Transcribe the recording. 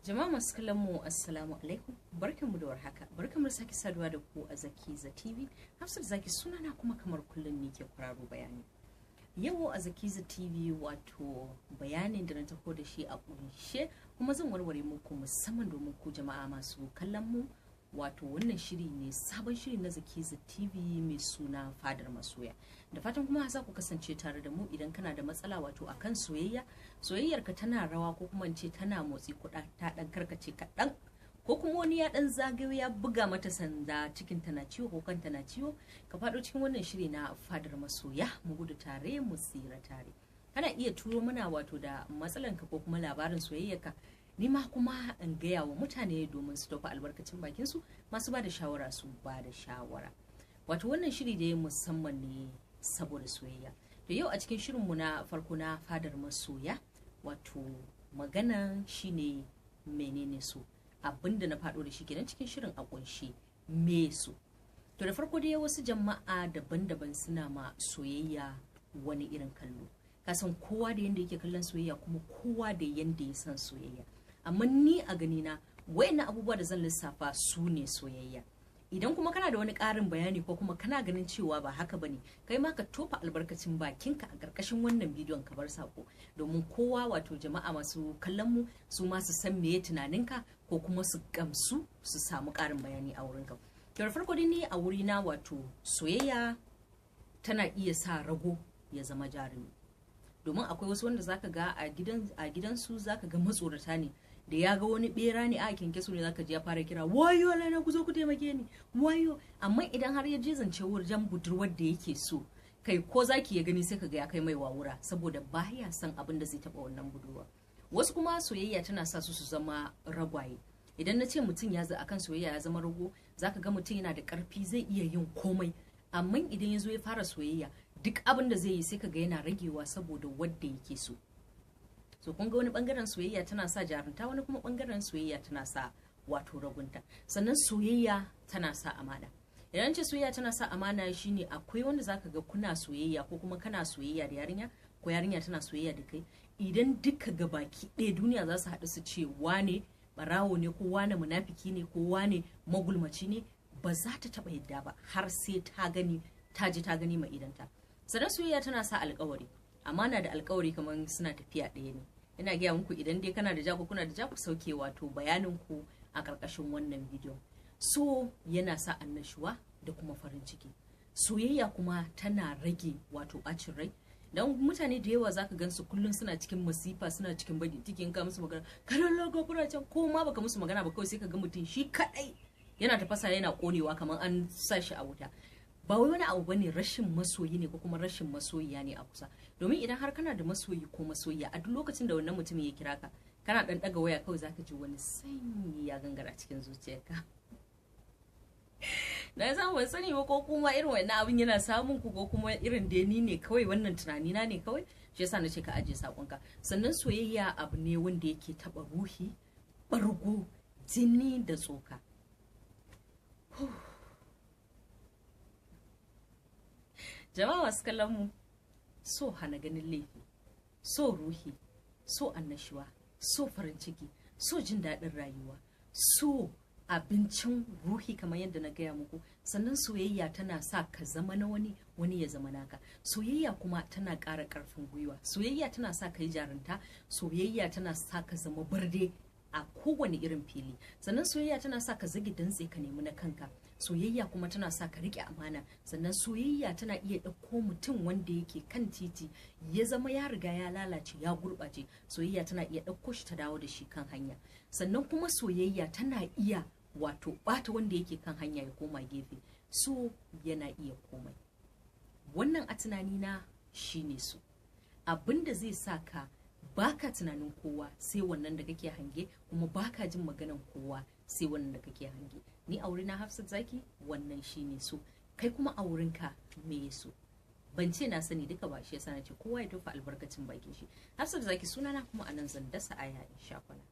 Jama'a masu kallon mu assalamu alaikum, barkanmu da warhaka, barkanmu da sake saduwa da ku a Zakiza TV. Hafsat Zaki sunana kuma kamar kullum ne ke kwararo bayani. Yau a Zakiza TV wato bayanin da na taho da shi a kunshe kuma zan warware muku musamman domin ku jama'a masu kallon mu. Wato wannan shiri ne sabon shiri na Zakiza TV mai suna Fadar Masoya. Da fatan kuma za ku kasance tare da mu idan kana da matsala wato akan soyayya, soyayyarka tana rawa ko kuma ce tana motsi kuɗa ta dan karkace kaɗan ko kuma wani ya dan zagayo ya buga mata sanda cikin tana ciwo ko kanta na ciwo, ka faɗo cikin wannan shiri na Fadar Masoya mu gudu tare mu tsira tare. Kana iya turo mana wato da matsalanka ko kuma labarin soyayyarka, ni ma kuma in gaya wa mutane domin su tofa albarkacin bakin su, masu ba da shawara su ba da shawara. Wato wannan shiri da musamman ne saboda soyayya. To yau a cikin shirinmu na farko na Fadar Masoya wato magana shine menene so, abinda na faɗo da shi kenan cikin shirin a kunshi me so. To da farko dai wasu jama'a daban-daban suna ma soyayya wani irin kallo, kasan kowa da yanda yake kallon soyayya kuma kowa da yanda ya san soyayya. Amma ni a gani na wayannan abubuwa da zan lissafa su ne soyayya. Idan kuma kana da wani ƙarin bayani ko kuma kana ganin cewa ba haka bane, kai ma ka tofa albarkacin bakinka a ƙarƙashin wannan bidiyon ka bar sako domin kowa wato jama'a masu kallon mu su ma su san meye tunaninka ko kuma su gamsu su samu ƙarin bayani a wurinka. Da farko dai ni a wurina wato soyayya tana iya sa rago ya zama jarumi. Domin akwai wasu wanda zaka ga a gidansu zaka ga matsorata ne, da ya ga wani bera ne a kyankyaso ne zaka ji ya fara kira wayo lana ku zo ku taimake ni wayo. Amma idan har ya je zance wajen budurwar da yake so, kai ko zaki ya gani sai kaga ya kai mai wawura saboda baya son abin da zai taba wannan budurwa. Wasu kuma soyayya tana sa su zama ragwaye. Idan na ce mutum ya akan soyayya ya zama rago, zaka ga mutum yana da karfi zai iya yin komai, amma idan ya zo ya fara soyayya duk abin da zai yi sai kaga yana ragewa saboda wanda yake so. So kun ga wani bangaren soyayya tana sa jarunta, wani kuma bangaren soyayya tana sa wato ragunta. Sannan soyayya tana sa amana. Idan ce soyayya tana sa amana shine akwai wanda zaka ga kuna soyayya ko kuma kana soyayya da yarinya ko yarinya tana soyayya da kai, idan duka gabaki ɗaya duniya za su haɗu su ce wane barawo ne ko wane munafiki ne ko wane magulmaci ne, ba za ta taɓa yadda ba har sai ta gani ta ji ta gani ma idanta. Sannan soyayya tana sa alƙawari. Amana da alƙawari kamar suna tafiya ɗaya ne. Ina gaya muku idan dai kana da ja ko kuna da ja ku sauke wato bayanin ku a ƙarƙashin wannan bidiyo. So yana sa annashuwa da kuma farin ciki. Soyayya kuma tana rage wato ɓacin rai. Dan mutane da yawa zaka gansu kullum suna cikin masifa, suna cikin baki cikin ka musu magana karan logo can ko ma baka musu magana ba kawai sai ka ga mutum shi kadai yana tafasa yana konewa kamar an sa shi a wuta. Ba wai wani abu bane rashin masoyi ne ko kuma rashin masoyiya ne a kusa. Domin idan har kana da masoyi ko masoyiya a duk lokacin da wannan mutumin ya kira ka, kana dan daga waya kawai zaka ji wani sanyi ya gangara cikin zuciyarka. Na san ban sani ba ko kuma irin wannan abin yana samun ku ko kuma irin da ni ne kawai wannan tunani na ne kawai, shi yasa nace ka aje sakonka. Sannan soyayya abu ne wanda yake taba ruhi, bargo, jini da tsoka. Jama'a masu kallon mu, so hana ganin laifi, so ruhi, so annashuwa, so farin ciki, so jin daɗin rayuwa, so abincin ruhi kamar yadda na gaya muku. Sannan soyayya tana sa ka zama na wani, wani ya zama naka. Soyayya kuma tana ƙara ƙarfin gwiwa. Soyayya tana sa ka yi jarunta. Soyayya tana sa ka zama barde a kowane irin fili. Sannan soyayya tana sa ka zage dantse ka nemi na kanka. Soyayya kuma tana sa ka riƙe amana. Sannan soyayya tana iya ɗauko mutum wanda yake kan titi ya zama ya riga ya lalace ya gurɓace. Soyayya tana iya ɗauko shi ta dawo da shi kan hanya. Sannan kuma soyayya tana iya wato ɓata wanda yake kan hanya ya koma gefe. So yana iya komai. Wannan a tunanina shine so. Abinda zai sa ka baka tunanin kowa sai wannan da kake hange, kuma baka jin maganan kowa sai wannan da kake hange. Ni a wurina Hafsat Zaki wannan shine so. Kai kuma a wurinka me so? Ban ce na sani duka ba, shi yasa nace kowa ya tofa albarkacin bakin shi. Hafsat Zaki sunana kuma anan zan dasa aya insha Allah.